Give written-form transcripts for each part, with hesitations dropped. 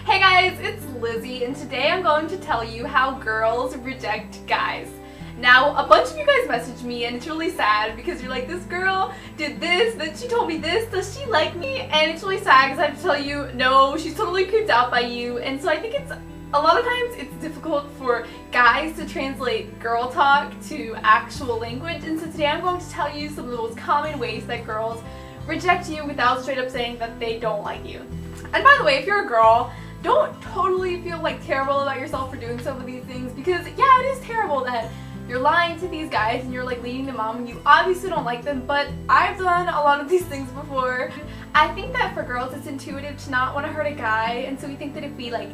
Hey guys, it's Lizzie, and today I'm going to tell you how girls reject guys. Now, a bunch of you guys messaged me, and it's really sad because you're like, this girl did this, then she told me this, does she like me? And it's really sad because I have to tell you, no, she's totally creeped out by you. And so I think a lot of times it's difficult for guys to translate girl talk to actual language. And so today I'm going to tell you some of the most common ways that girls reject you without straight up saying that they don't like you. And by the way, if you're a girl, don't totally feel like terrible about yourself for doing some of these things, because yeah, it is terrible that you're lying to these guys and you're like leading them on when you obviously don't like them, but I've done a lot of these things before. I think that for girls it's intuitive to not want to hurt a guy, and so we think that if we like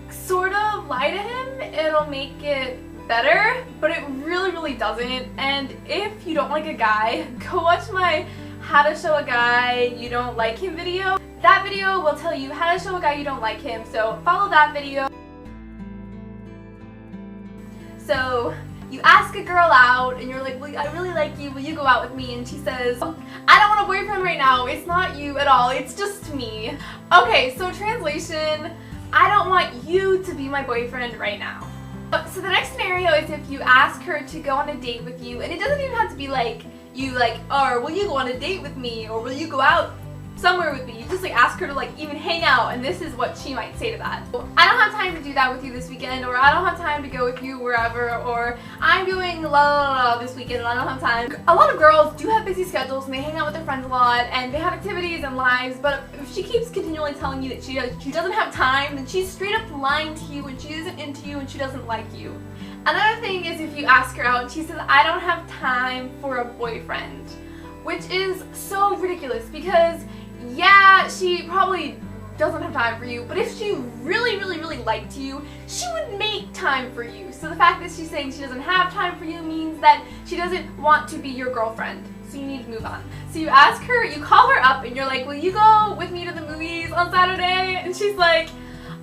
sort of lie to him, it'll make it better, but it really doesn't. And if you don't like a guy, go watch my how to show a guy you don't like him video. That video will tell you how to show a guy you don't like him, so follow that video. So you ask a girl out and you're like, well, I really like you, will you go out with me? And she says, I don't want a boyfriend right now, it's not you at all, it's just me. Okay, so translation, I don't want you to be my boyfriend right now. So the next scenario is if you ask her to go on a date with you, and it doesn't even have to be like, or will you go on a date with me, or will you go out somewhere with me? You just like ask her to like even hang out, and this is what she might say to that. I don't have time to do that with you this weekend, or I don't have time to go with you wherever, or I'm doing la la la this weekend and I don't have time. A lot of girls do have busy schedules and they hang out with their friends a lot and they have activities and lives, but if she keeps continually telling you that she doesn't have time, then she's straight up lying to you and she isn't into you and she doesn't like you. Another thing is if you ask her out and she says, I don't have time for a boyfriend, which is so ridiculous because yeah, she probably doesn't have time for you, but if she really liked you, she would make time for you. So the fact that she's saying she doesn't have time for you means that she doesn't want to be your girlfriend. So you need to move on. So you ask her, you call her up and you're like, will you go with me to the movies on Saturday? And she's like,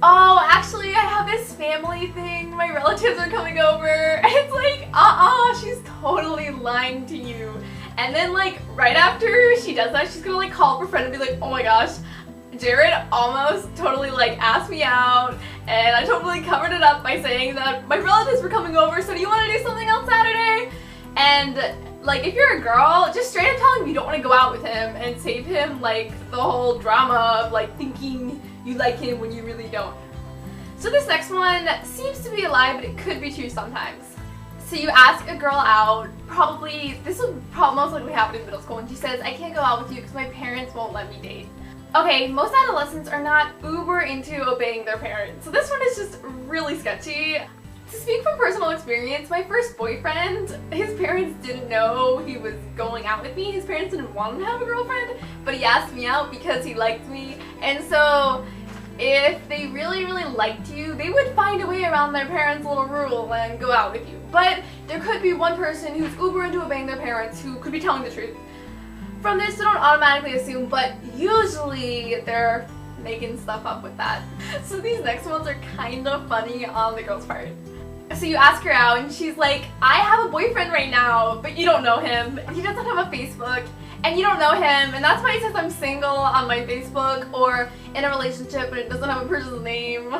oh, actually I have this family thing, my relatives are coming over. And it's like, she's totally lying to you. And then like right after she does that, she's gonna like call up her friend and be like, oh my gosh, Jared almost totally like asked me out and I totally covered it up by saying that my relatives were coming over, so do you want to do something on Saturday? And like if you're a girl, just straight up tell him you don't want to go out with him and save him like the whole drama of like thinking you like him when you really don't. So this next one seems to be a lie, but it could be true sometimes. So you ask a girl out, this would most likely happen in middle school, and she says, I can't go out with you because my parents won't let me date. Okay, most adolescents are not uber into obeying their parents, so this one is just really sketchy. To speak from personal experience, my first boyfriend, his parents didn't know he was going out with me. His parents didn't want him to have a girlfriend, but he asked me out because he liked me, and so if they really liked you, they would find a way around their parents' little rule and go out with you. But there could be one person who's uber into obeying their parents who could be telling the truth. From this, so don't automatically assume, but usually they're making stuff up with that. So these next ones are kind of funny on the girl's part. So you ask her out and she's like, I have a boyfriend right now, but you don't know him. He doesn't have a Facebook and you don't know him, and that's why he says I'm single on my Facebook or in a relationship, but it doesn't have a person's name.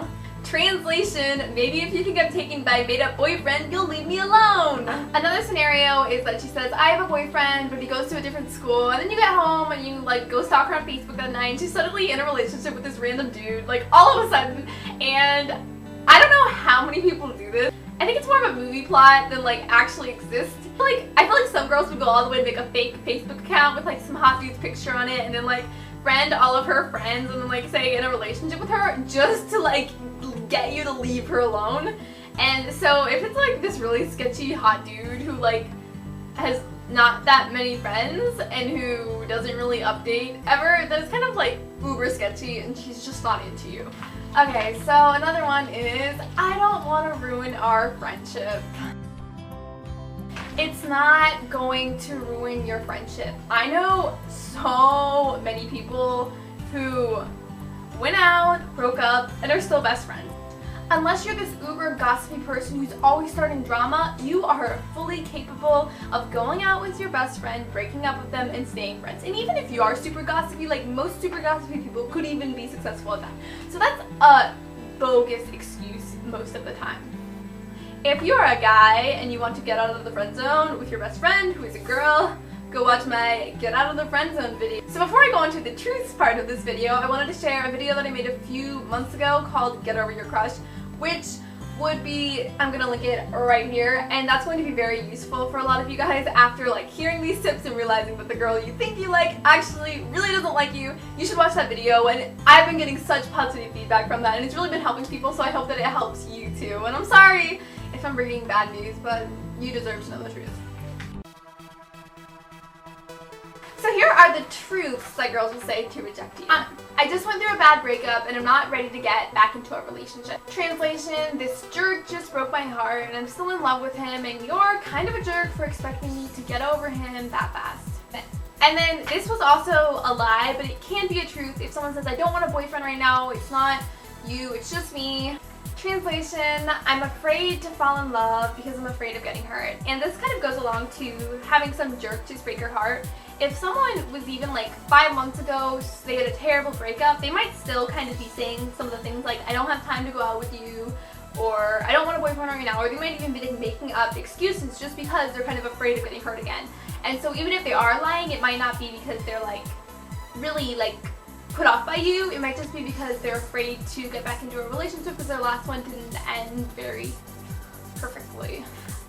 Translation, maybe if you think I'm taken by a made-up boyfriend, you'll leave me alone. Another scenario is that she says, I have a boyfriend, but he goes to a different school, and then you get home and you like go stalk her on Facebook that night, and she's suddenly in a relationship with this random dude, like all of a sudden, and I don't know how many people do this. I think it's more of a movie plot than like actually exists. I feel like some girls would go all the way to make a fake Facebook account with like some hot dude's picture on it and then like friend all of her friends and then like say in a relationship with her just to like get you to leave her alone. And so if it's like this really sketchy hot dude who like has not that many friends and who doesn't really update ever, then it's kind of like uber sketchy and she's just not into you. Okay, so another one is, I don't want to ruin our friendship. It's not going to ruin your friendship. I know so many people who went out, broke up, and are still best friends. Unless you're this uber gossipy person who's always starting drama, you are fully capable of going out with your best friend, breaking up with them, and staying friends. And even if you are super gossipy, like most super gossipy people could even be successful at that. So that's a bogus excuse most of the time. If you're a guy and you want to get out of the friend zone with your best friend who is a girl, go watch my Get Out of the Friend Zone video. So before I go into the truths part of this video, I wanted to share a video that I made a few months ago called Get Over Your Crush, which would be, I'm gonna link it right here, and that's going to be very useful for a lot of you guys after like hearing these tips and realizing that the girl you think you like actually really doesn't like you. You should watch that video, and I've been getting such positive feedback from that, and it's really been helping people, so I hope that it helps you too. And I'm sorry if I'm bringing bad news, but you deserve to know the truth. So here are the truths that girls will say to reject you. I just went through a bad breakup and I'm not ready to get back into a relationship. Translation, this jerk just broke my heart and I'm still in love with him and you're kind of a jerk for expecting me to get over him that fast. And then this was also a lie, but it can be a truth if someone says, I don't want a boyfriend right now, it's not you, it's just me. Translation, I'm afraid to fall in love because I'm afraid of getting hurt. And this kind of goes along to having some jerk just break your heart. If someone was even like 5 months ago, they had a terrible breakup, they might still kind of be saying some of the things like, I don't have time to go out with you, or I don't want a boyfriend right now, or they might even be like making up excuses just because they're kind of afraid of getting hurt again. And so even if they are lying, it might not be because they're like really like put off by you, it might just be because they're afraid to get back into a relationship because their last one didn't end very perfectly.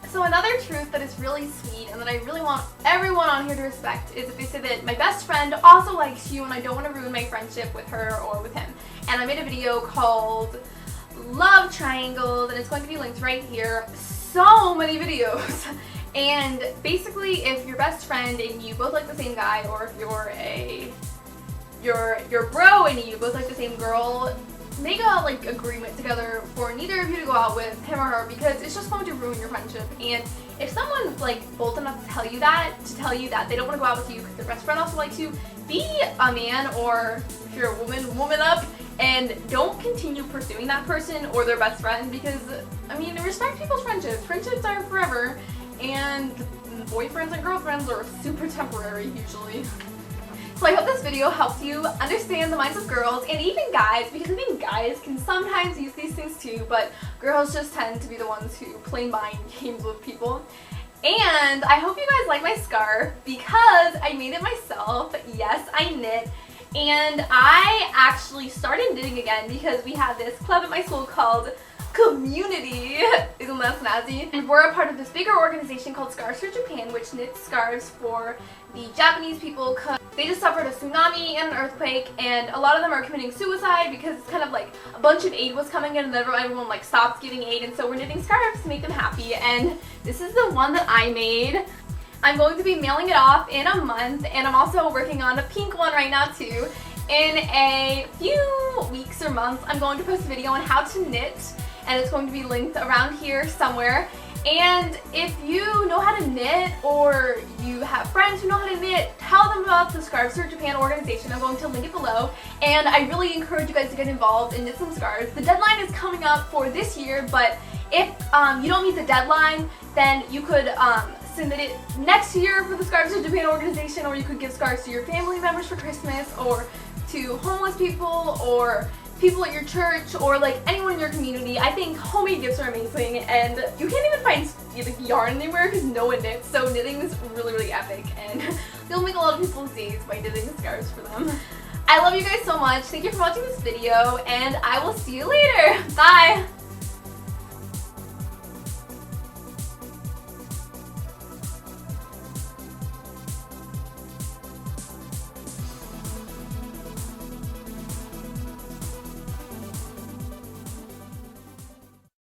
So another truth that is really sweet and that I really want everyone on here to respect is if they say that my best friend also likes you and I don't want to ruin my friendship with her or with him. And I made a video called Love Triangles and it's going to be linked right here. So many videos. And basically if your best friend and you both like the same guy, or if you're bro and you both like the same girl, make a like agreement together for neither of you to go out with him or her because it's just going to ruin your friendship. And if someone's like bold enough to tell you that they don't want to go out with you because their best friend also likes you, be a man, or if you're a woman up, and don't continue pursuing that person or their best friend because, I mean, respect people's friendships. Friendships are forever, and boyfriends and girlfriends are super temporary usually. So I hope this video helps you understand the minds of girls and even guys, because I think guys can sometimes use these things too, but girls just tend to be the ones who play mind games with people. And I hope you guys like my scarf because I made it myself. Yes, I knit. And I actually started knitting again because we have this club at my school called Community. Isn't that snazzy? And we're a part of this bigger organization called Scarves for Japan, which knits scarves for the Japanese people because they just suffered a tsunami and an earthquake, and a lot of them are committing suicide because it's kind of like a bunch of aid was coming in and everyone like stopped giving aid, and so we're knitting scarves to make them happy. And this is the one that I made. I'm going to be mailing it off in a month, and I'm also working on a pink one right now too. In a few weeks or months, I'm going to post a video on how to knit, and it's going to be linked around here somewhere. And if you know how to knit, or you have friends who know how to knit, tell them about the Scarves for Japan organization. I'm going to link it below. And I really encourage you guys to get involved and knit some scarves. The deadline is coming up for this year, but if you don't meet the deadline, then you could submit it next year for the Scarves for Japan organization, or you could give scarves to your family members for Christmas, or to homeless people, or people at your church, or like anyone in your community. I think homemade gifts are amazing, and you can't even find yarn anywhere because no one knits, so knitting is really, really epic, and you'll make a lot of people's days by knitting scarves for them. I love you guys so much. Thank you for watching this video, and I will see you later. Bye!